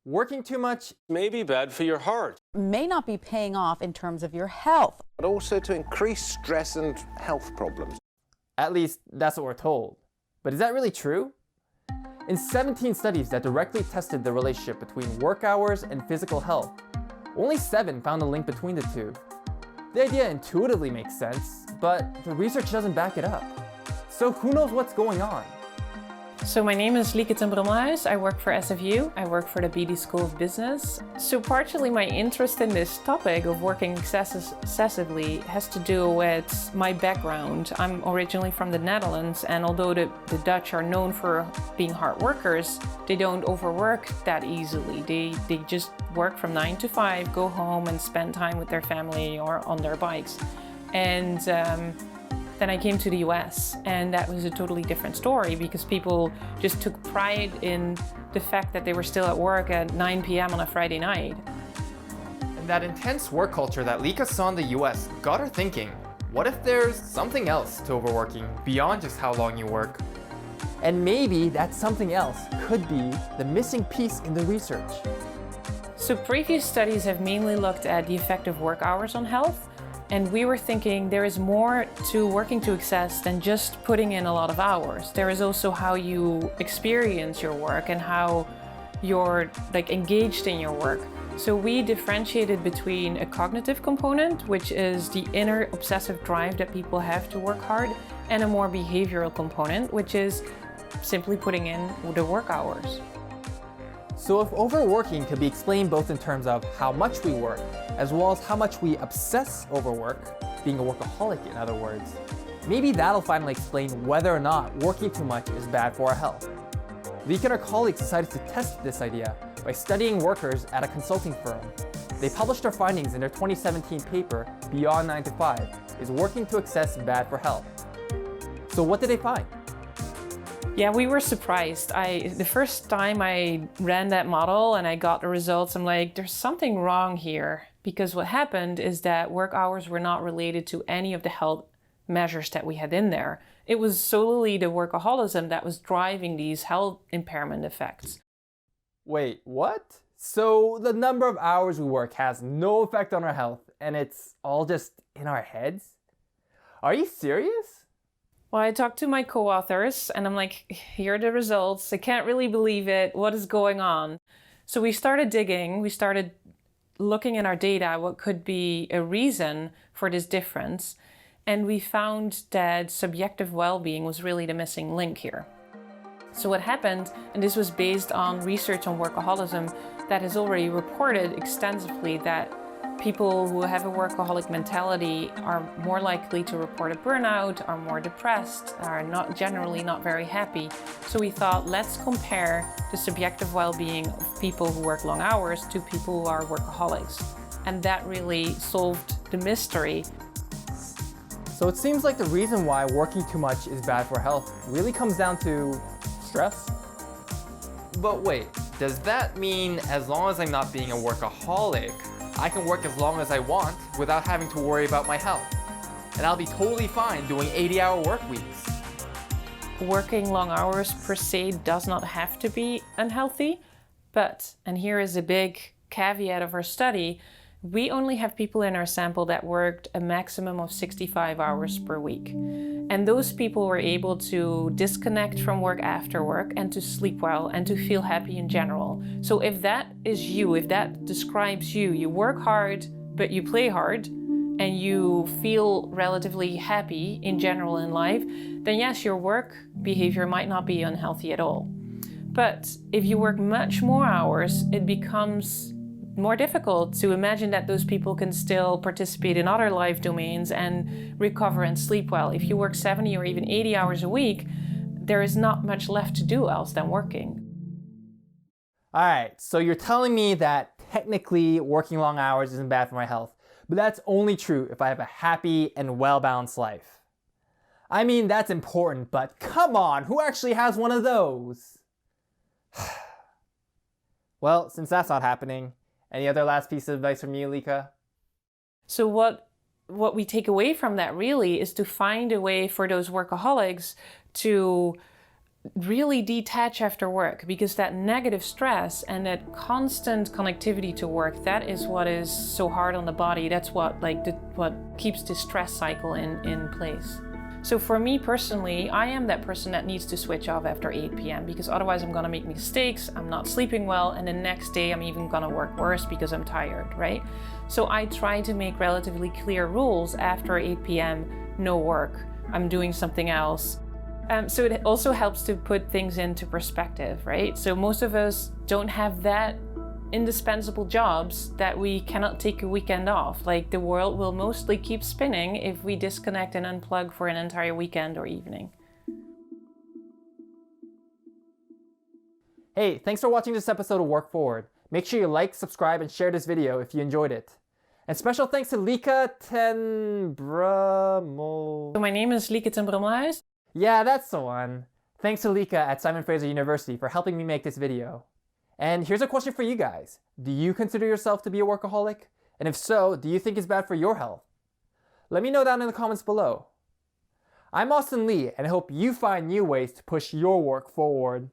Working too much may be bad for your heart. May not be paying off in terms of your health. But also to increase stress and health problems. At least, that's what we're told. But is that really true? In 17 studies that directly tested the relationship between work hours and physical health, only 7 found a link between the two. The idea intuitively makes sense, but the research doesn't back it up. So who knows what's going on? So my name is Lieke ten Bromhuis. I work for SFU. I work for the BD School of Business. So partially my interest in this topic of working excessively has to do with my background. I'm originally from the Netherlands, and although the Dutch are known for being hard workers, they don't overwork that easily. They just work from 9 to 5, go home and spend time with their family or on their bikes. And then I came to the US, and that was a totally different story because people just took pride in the fact that they were still at work at 9 p.m. on a Friday night. And that intense work culture that Lieke saw in the US got her thinking, what if there's something else to overworking beyond just how long you work? And maybe that something else could be the missing piece in the research. So previous studies have mainly looked at the effect of work hours on health. And we were thinking there is more to working to excess than just putting in a lot of hours. There is also how you experience your work and how you're engaged in your work. So we differentiated between a cognitive component, which is the inner obsessive drive that people have to work hard, and a more behavioral component, which is simply putting in the work hours. So if overworking could be explained both in terms of how much we work, as well as how much we obsess over work, being a workaholic in other words, maybe that'll finally explain whether or not working too much is bad for our health. Lieke and her colleagues decided to test this idea by studying workers at a consulting firm. They published their findings in their 2017 paper, Beyond 9 to 5, Is Working to Excess Bad for Health? So what did they find? Yeah, we were surprised. The first time I ran that model and I got the results, I'm like, there's something wrong here. Because what happened is that work hours were not related to any of the health measures that we had in there. It was solely the workaholism that was driving these health impairment effects. Wait, what? So the number of hours we work has no effect on our health, and it's all just in our heads? Are you serious? Well, I talked to my co-authors and I'm like, here are the results. I can't really believe it. What is going on? So we started digging. We started looking at our data, what could be a reason for this difference. And we found that subjective well-being was really the missing link here. So what happened, and this was based on research on workaholism that has already reported extensively that people who have a workaholic mentality are more likely to report a burnout, are more depressed, are generally not very happy. So we thought, let's compare the subjective well-being of people who work long hours to people who are workaholics. And that really solved the mystery. So it seems like the reason why working too much is bad for health really comes down to stress. But wait, does that mean as long as I'm not being a workaholic, I can work as long as I want without having to worry about my health? And I'll be totally fine doing 80-hour work weeks. Working long hours per se does not have to be unhealthy, but, and here is a big caveat of our study, we only have people in our sample that worked a maximum of 65 hours per week. And those people were able to disconnect from work after work and to sleep well and to feel happy in general. So if that is you, if that describes you, you work hard, but you play hard, and you feel relatively happy in general in life, then yes, your work behavior might not be unhealthy at all. But if you work much more hours, it becomes more difficult to imagine that those people can still participate in other life domains and recover and sleep well. If you work 70 or even 80 hours a week, there is not much left to do else than working. All right, so you're telling me that technically working long hours isn't bad for my health, but that's only true if I have a happy and well-balanced life. I mean, that's important, but come on, who actually has one of those? Well, since that's not happening, any other last piece of advice from you, Lieke? So what we take away from that really is to find a way for those workaholics to really detach after work, because that negative stress and that constant connectivity to work, that is what is so hard on the body. That's what what keeps the stress cycle in place. So for me personally, I am that person that needs to switch off after 8 p.m. because otherwise I'm gonna make mistakes, I'm not sleeping well, and the next day I'm even gonna work worse because I'm tired, right? So I try to make relatively clear rules. After 8 p.m, no work, I'm doing something else. So it also helps to put things into perspective, right? So most of us don't have that indispensable jobs that we cannot take a weekend off. Like, the world will mostly keep spinning if we disconnect and unplug for an entire weekend or evening. Hey, thanks for watching this episode of Work Forward. Make sure you like, subscribe, and share this video if you enjoyed it. And special thanks to Lieke ten Brumel. So my name is Lieke ten Brummelhuis. Yeah, that's the one. Thanks to Lieke at Simon Fraser University for helping me make this video. And here's a question for you guys. Do you consider yourself to be a workaholic? And if so, do you think it's bad for your health? Let me know down in the comments below. I'm Austin Lee, and I hope you find new ways to push your work forward.